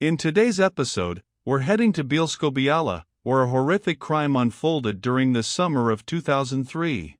In today's episode, we're heading to Bielsko, Biała, where a horrific crime unfolded during the summer of 2003.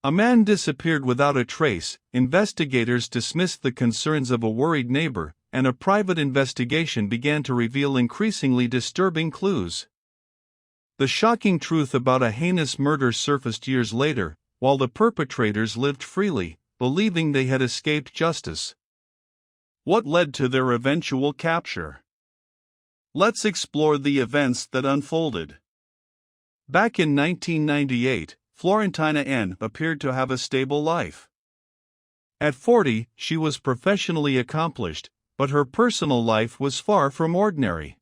A man disappeared without a trace, investigators dismissed the concerns of a worried neighbor, and a private investigation began to reveal increasingly disturbing clues. The shocking truth about a heinous murder surfaced years later, while the perpetrators lived freely, believing they had escaped justice. What led to their eventual capture? Let's explore the events that unfolded. Back in 1998, Florentina N. appeared to have a stable life. At 40, she was professionally accomplished, but her personal life was far from ordinary.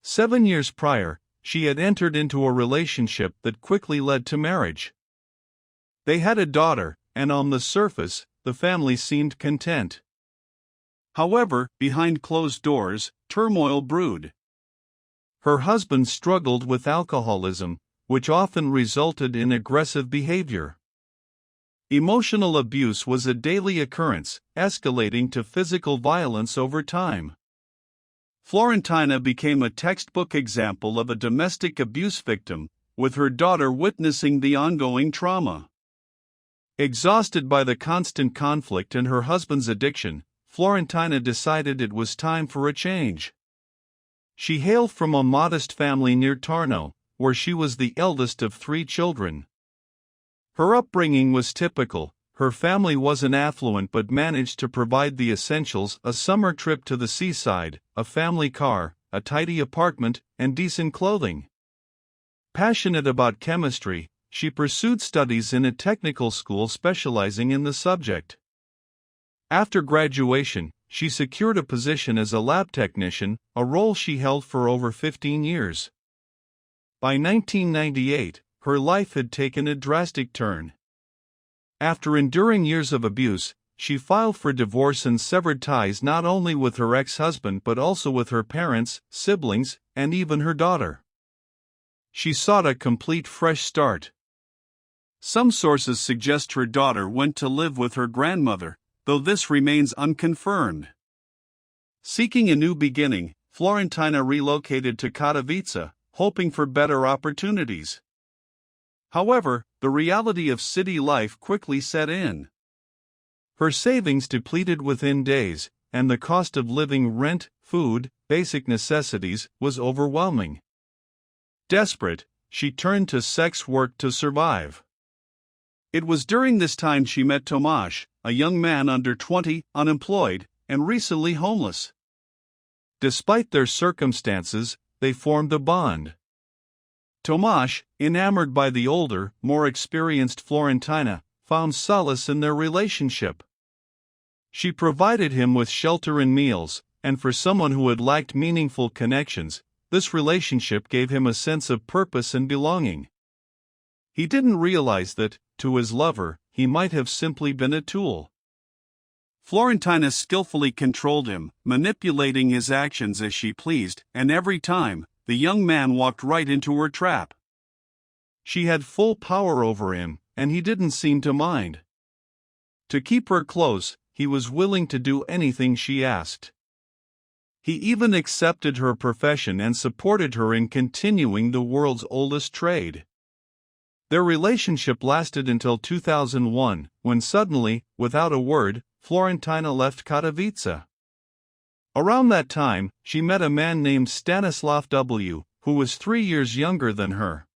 7 years prior, she had entered into a relationship that quickly led to marriage. They had a daughter, and on the surface, the family seemed content. However, behind closed doors, turmoil brewed. Her husband struggled with alcoholism, which often resulted in aggressive behavior. Emotional abuse was a daily occurrence, escalating to physical violence over time. Florentina became a textbook example of a domestic abuse victim, with her daughter witnessing the ongoing trauma. Exhausted by the constant conflict and her husband's addiction, Florentina decided it was time for a change. She hailed from a modest family near Tarnow, where she was the eldest of 3 children. Her upbringing was typical. Her family wasn't affluent but managed to provide the essentials: a summer trip to the seaside, a family car, a tidy apartment, and decent clothing. Passionate about chemistry, she pursued studies in a technical school specializing in the subject. After graduation, she secured a position as a lab technician, a role she held for over 15 years. By 1998, her life had taken a drastic turn. After enduring years of abuse, she filed for divorce and severed ties not only with her ex-husband but also with her parents, siblings, and even her daughter. She sought a complete fresh start. Some sources suggest her daughter went to live with her grandmother, though this remains unconfirmed. Seeking a new beginning, Florentina relocated to Katowice, hoping for better opportunities. However, the reality of city life quickly set in. Her savings depleted within days, and the cost of living, rent, food, basic necessities, was overwhelming. Desperate, she turned to sex work to survive. It was during this time she met Tomasz, a young man under 20, unemployed, and recently homeless. Despite their circumstances, they formed a bond. Tomasz, enamored by the older, more experienced Florentina, found solace in their relationship. She provided him with shelter and meals, and for someone who had lacked meaningful connections, this relationship gave him a sense of purpose and belonging. He didn't realize that, to his lover, he might have simply been a tool. Florentina skillfully controlled him, manipulating his actions as she pleased, and every time, the young man walked right into her trap. She had full power over him, and he didn't seem to mind. To keep her close, he was willing to do anything she asked. He even accepted her profession and supported her in continuing the world's oldest trade. Their relationship lasted until 2001, when suddenly, without a word, Florentina left Katowice. Around that time, she met a man named Stanislav W., who was 3 years younger than her.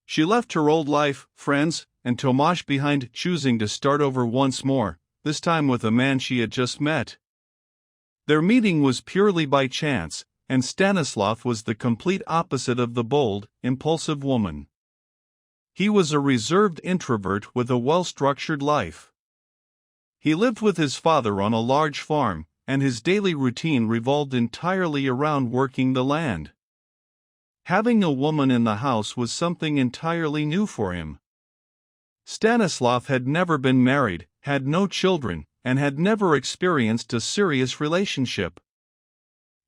She left her old life, friends, and Tomasz behind, choosing to start over once more, this time with a man she had just met. Their meeting was purely by chance, and Stanislav was the complete opposite of the bold, impulsive woman. He was a reserved introvert with a well-structured life. He lived with his father on a large farm, and his daily routine revolved entirely around working the land. Having a woman in the house was something entirely new for him. Stanislav had never been married, had no children, and had never experienced a serious relationship.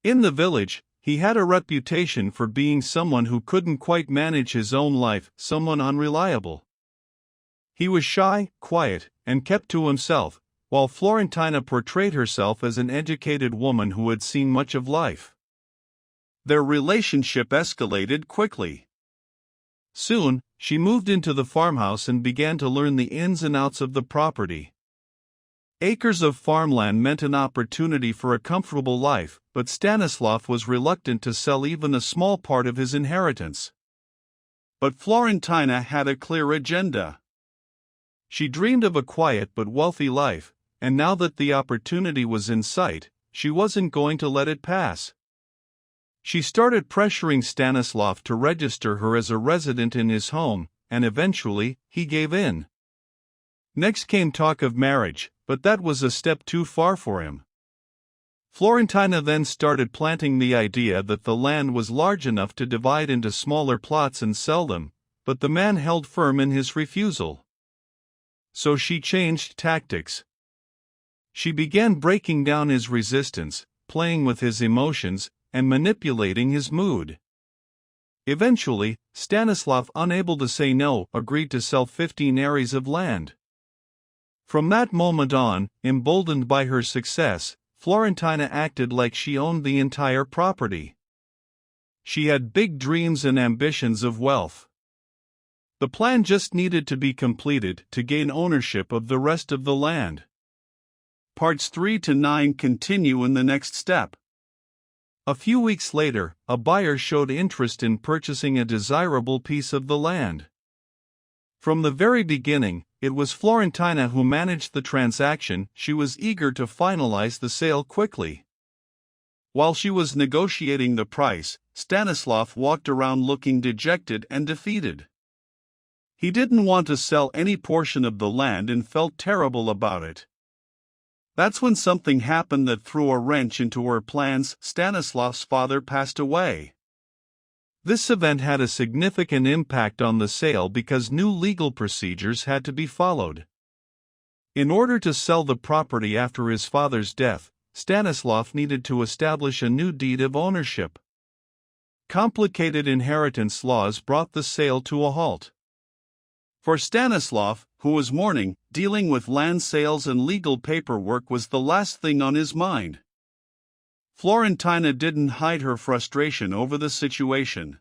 In the village, he had a reputation for being someone who couldn't quite manage his own life, someone unreliable. He was shy, quiet, and kept to himself, while Florentina portrayed herself as an educated woman who had seen much of life. Their relationship escalated quickly. Soon, she moved into the farmhouse and began to learn the ins and outs of the property. Acres of farmland meant an opportunity for a comfortable life, but Stanislav was reluctant to sell even a small part of his inheritance. But Florentina had a clear agenda. She dreamed of a quiet but wealthy life, and now that the opportunity was in sight, she wasn't going to let it pass. She started pressuring Stanislav to register her as a resident in his home, and eventually, he gave in. Next came talk of marriage, but that was a step too far for him. Florentina then started planting the idea that the land was large enough to divide into smaller plots and sell them, but the man held firm in his refusal. So she changed tactics. She began breaking down his resistance, playing with his emotions, and manipulating his mood. Eventually, Stanislav, unable to say no, agreed to sell 15 areas of land. From that moment on, emboldened by her success, Florentina acted like she owned the entire property. She had big dreams and ambitions of wealth. The plan just needed to be completed to gain ownership of the rest of the land. Parts 3 to 9 continue in the next step. A few weeks later, a buyer showed interest in purchasing a desirable piece of the land. From the very beginning, it was Florentina who managed the transaction. She was eager to finalize the sale quickly. While she was negotiating the price, Stanislav walked around looking dejected and defeated. He didn't want to sell any portion of the land and felt terrible about it. That's when something happened that threw a wrench into her plans. Stanislav's father passed away. This event had a significant impact on the sale because new legal procedures had to be followed. In order to sell the property after his father's death, Stanislav needed to establish a new deed of ownership. Complicated inheritance laws brought the sale to a halt. For Stanislav, who was mourning, dealing with land sales and legal paperwork was the last thing on his mind. Florentina didn't hide her frustration over the situation.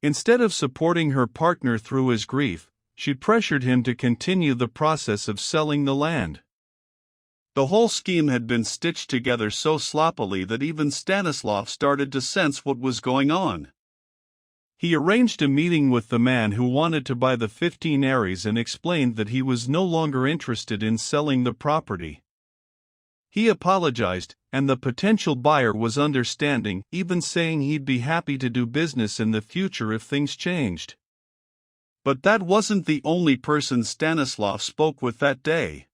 Instead of supporting her partner through his grief, she pressured him to continue the process of selling the land. The whole scheme had been stitched together so sloppily that even Stanislav started to sense what was going on. He arranged a meeting with the man who wanted to buy the 15 areas and explained that he was no longer interested in selling the property. He apologized, and the potential buyer was understanding, even saying he'd be happy to do business in the future if things changed. But that wasn't the only person Stanislav spoke with that day.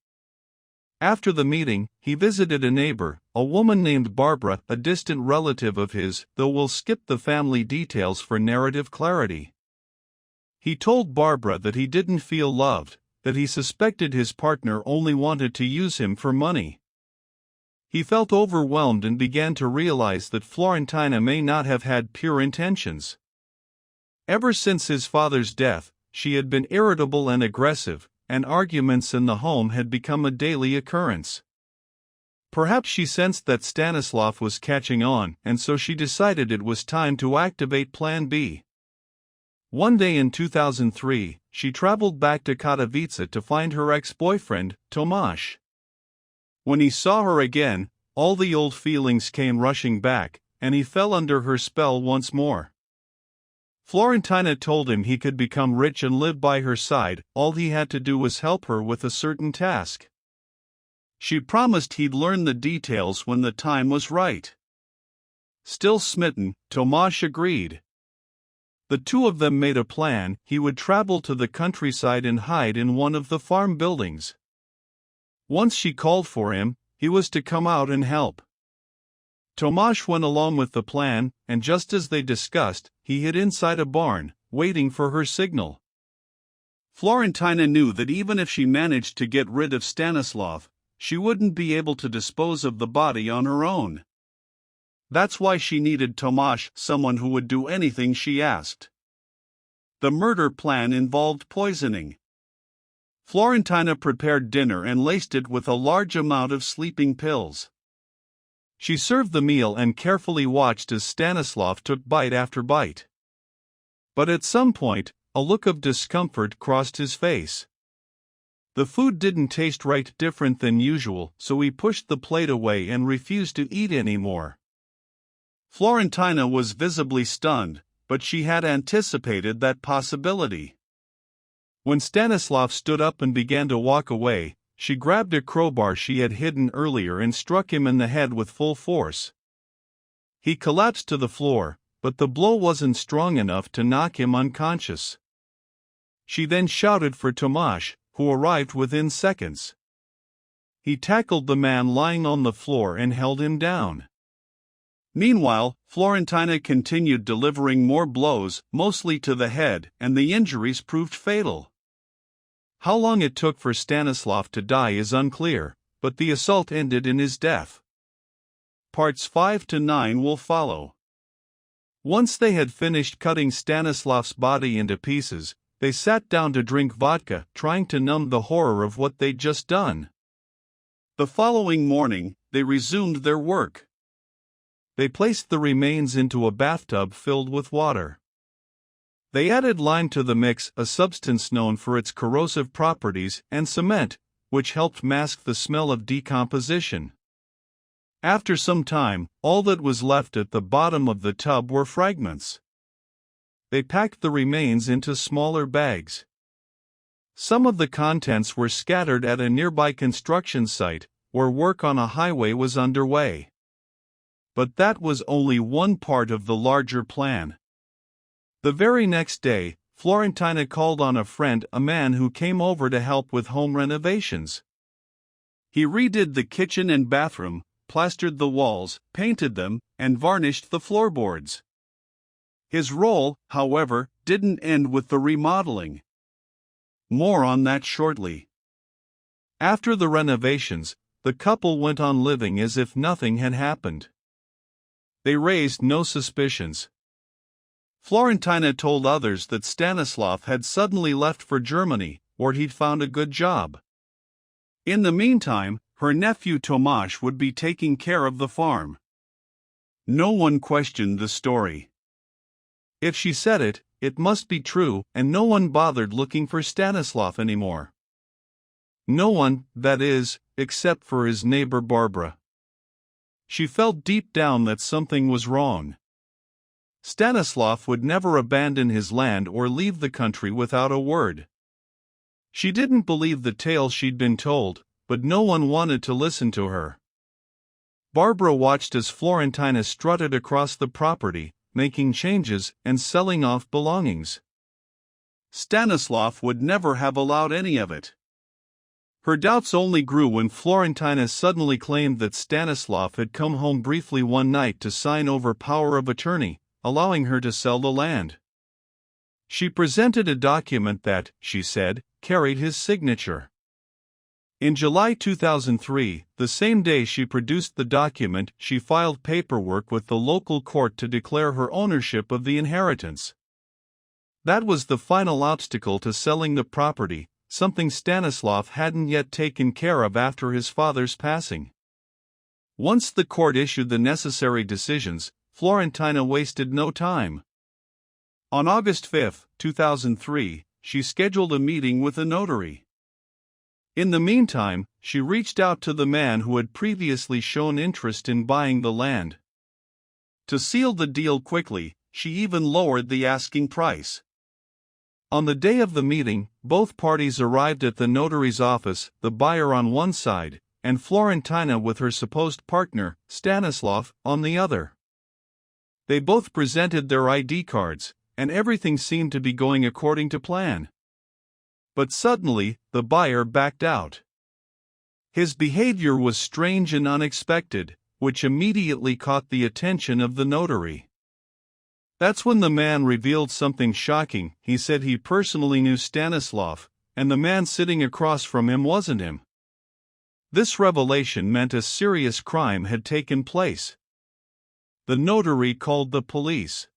After the meeting, he visited a neighbor, a woman named Barbara, a distant relative of his, though we'll skip the family details for narrative clarity. He told Barbara that he didn't feel loved, that he suspected his partner only wanted to use him for money. He felt overwhelmed and began to realize that Florentina may not have had pure intentions. Ever since his father's death, she had been irritable and aggressive, and arguments in the home had become a daily occurrence. Perhaps she sensed that Stanislav was catching on, and so she decided it was time to activate Plan B. One day in 2003, she traveled back to Katowice to find her ex-boyfriend, Tomasz. When he saw her again, all the old feelings came rushing back, and he fell under her spell once more. Florentina told him he could become rich and live by her side, all he had to do was help her with a certain task. She promised he'd learn the details when the time was right. Still smitten, Tomasz agreed. The two of them made a plan. He would travel to the countryside and hide in one of the farm buildings. Once she called for him, he was to come out and help. Tomasz went along with the plan, and just as they discussed, he hid inside a barn, waiting for her signal. Florentina knew that even if she managed to get rid of Stanislav, she wouldn't be able to dispose of the body on her own. That's why she needed Tomasz, someone who would do anything she asked. The murder plan involved poisoning. Florentina prepared dinner and laced it with a large amount of sleeping pills. She served the meal and carefully watched as Stanislav took bite after bite. But at some point, a look of discomfort crossed his face. The food didn't taste right, different than usual, so he pushed the plate away and refused to eat anymore. Florentina was visibly stunned, but she had anticipated that possibility. When Stanislav stood up and began to walk away, she grabbed a crowbar she had hidden earlier and struck him in the head with full force. He collapsed to the floor, but the blow wasn't strong enough to knock him unconscious. She then shouted for Tomasz, who arrived within seconds. He tackled the man lying on the floor and held him down. Meanwhile, Florentina continued delivering more blows, mostly to the head, and the injuries proved fatal. How long it took for Stanislav to die is unclear, but the assault ended in his death. Parts 5 to 9 will follow. Once they had finished cutting Stanislav's body into pieces, they sat down to drink vodka, trying to numb the horror of what they'd just done. The following morning, they resumed their work. They placed the remains into a bathtub filled with water. They added lime to the mix, a substance known for its corrosive properties, and cement, which helped mask the smell of decomposition. After some time, all that was left at the bottom of the tub were fragments. They packed the remains into smaller bags. Some of the contents were scattered at a nearby construction site, where work on a highway was underway. But that was only one part of the larger plan. The very next day, Florentina called on a friend, a man who came over to help with home renovations. He redid the kitchen and bathroom, plastered the walls, painted them, and varnished the floorboards. His role, however, didn't end with the remodeling. More on that shortly. After the renovations, the couple went on living as if nothing had happened. They raised no suspicions. Florentina told others that Stanislav had suddenly left for Germany, where he'd found a good job. In the meantime, her nephew Tomasz would be taking care of the farm. No one questioned the story. If she said it, it must be true, and no one bothered looking for Stanislav anymore. No one, that is, except for his neighbor Barbara. She felt deep down that something was wrong. Stanislav would never abandon his land or leave the country without a word. She didn't believe the tales she'd been told, but no one wanted to listen to her. Barbara watched as Florentina strutted across the property, making changes and selling off belongings. Stanislav would never have allowed any of it. Her doubts only grew when Florentina suddenly claimed that Stanislav had come home briefly one night to sign over power of attorney, allowing her to sell the land. She presented a document that, she said, carried his signature. In July 2003, the same day she produced the document, she filed paperwork with the local court to declare her ownership of the inheritance. That was the final obstacle to selling the property, something Stanislav hadn't yet taken care of after his father's passing. Once the court issued the necessary decisions, Florentina wasted no time. On August 5, 2003, she scheduled a meeting with a notary. In the meantime, she reached out to the man who had previously shown interest in buying the land. To seal the deal quickly, she even lowered the asking price. On the day of the meeting, both parties arrived at the notary's office, the buyer on one side, and Florentina with her supposed partner, Stanislav, on the other. They both presented their ID cards, and everything seemed to be going according to plan. But suddenly, the buyer backed out. His behavior was strange and unexpected, which immediately caught the attention of the notary. That's when the man revealed something shocking. He said he personally knew Stanislav, and the man sitting across from him wasn't him. This revelation meant a serious crime had taken place. The notary called the police.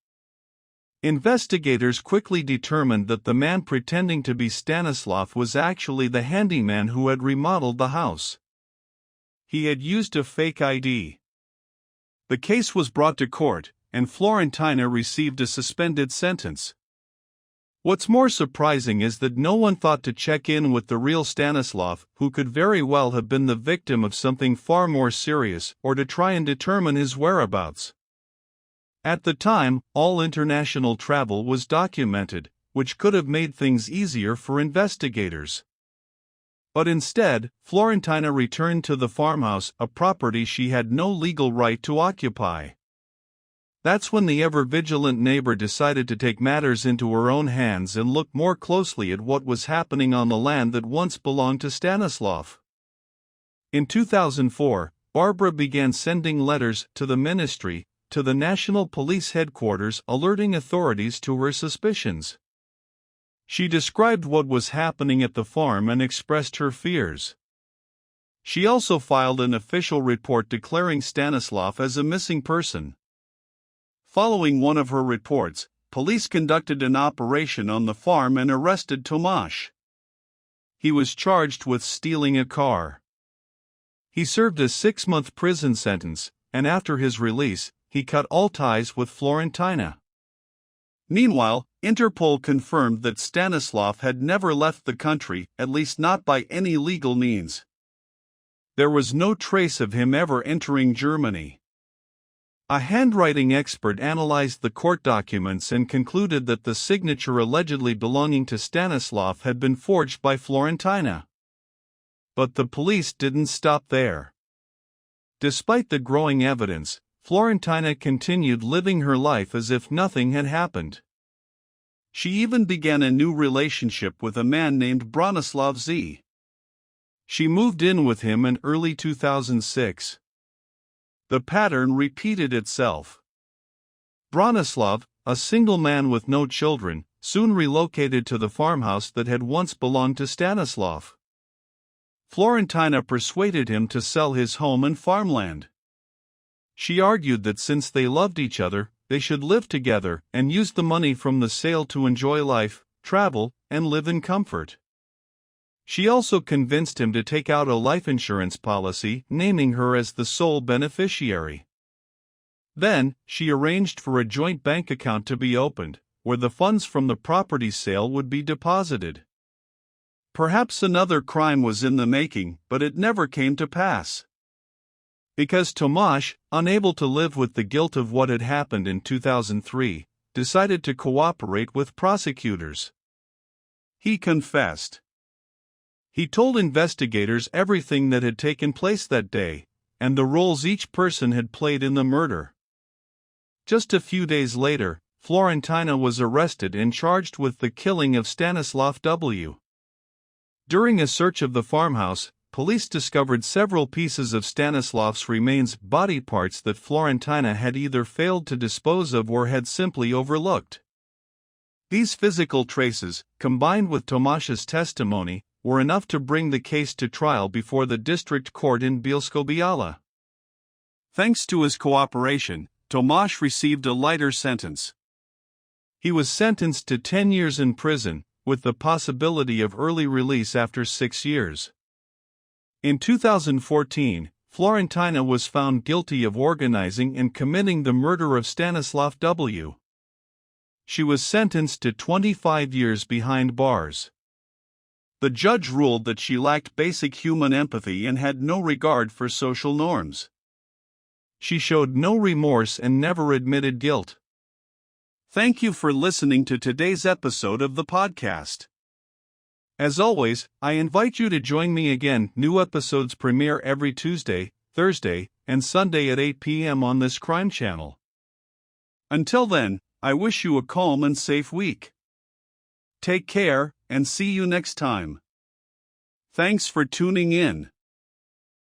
Investigators quickly determined that the man pretending to be Stanislav was actually the handyman who had remodeled the house. He had used a fake ID. The case was brought to court, and Florentina received a suspended sentence. What's more surprising is that no one thought to check in with the real Stanislav, who could very well have been the victim of something far more serious, or to try and determine his whereabouts. At the time, all international travel was documented, which could have made things easier for investigators. But instead, Florentina returned to the farmhouse, a property she had no legal right to occupy. That's when the ever-vigilant neighbor decided to take matters into her own hands and look more closely at what was happening on the land that once belonged to Stanislav. In 2004, Barbara began sending letters to the ministry, to the National Police Headquarters, alerting authorities to her suspicions. She described what was happening at the farm and expressed her fears. She also filed an official report declaring Stanislav as a missing person. Following one of her reports, police conducted an operation on the farm and arrested Tomasz. He was charged with stealing a car. He served a 6-month prison sentence, and after his release, he cut all ties with Florentina. Meanwhile, Interpol confirmed that Stanislav had never left the country, at least not by any legal means. There was no trace of him ever entering Germany. A handwriting expert analyzed the court documents and concluded that the signature allegedly belonging to Stanislav had been forged by Florentina. But the police didn't stop there. Despite the growing evidence, Florentina continued living her life as if nothing had happened. She even began a new relationship with a man named Bronislav Z. She moved in with him in early 2006. The pattern repeated itself. Bronislav, a single man with no children, soon relocated to the farmhouse that had once belonged to Stanislav. Florentina persuaded him to sell his home and farmland. She argued that since they loved each other, they should live together and use the money from the sale to enjoy life, travel, and live in comfort. She also convinced him to take out a life insurance policy, naming her as the sole beneficiary. Then, she arranged for a joint bank account to be opened, where the funds from the property sale would be deposited. Perhaps another crime was in the making, but it never came to pass. Because Tomasz, unable to live with the guilt of what had happened in 2003, decided to cooperate with prosecutors. He confessed. He told investigators everything that had taken place that day, and the roles each person had played in the murder. Just a few days later, Florentina was arrested and charged with the killing of Stanislav W. During a search of the farmhouse, police discovered several pieces of Stanislav's remains, body parts that Florentina had either failed to dispose of or had simply overlooked. These physical traces, combined with Tomasz's testimony, were enough to bring the case to trial before the district court in Bielsko Biała. Thanks to his cooperation, Tomasz received a lighter sentence. He was sentenced to 10 years in prison, with the possibility of early release after 6 years. In 2014, Florentina was found guilty of organizing and committing the murder of Stanislav W. She was sentenced to 25 years behind bars. The judge ruled that she lacked basic human empathy and had no regard for social norms. She showed no remorse and never admitted guilt. Thank you for listening to today's episode of the podcast. As always, I invite you to join me again. New episodes premiere every Tuesday, Thursday, and Sunday at 8 p.m. on this crime channel. Until then, I wish you a calm and safe week. Take care, and see you next time. Thanks for tuning in.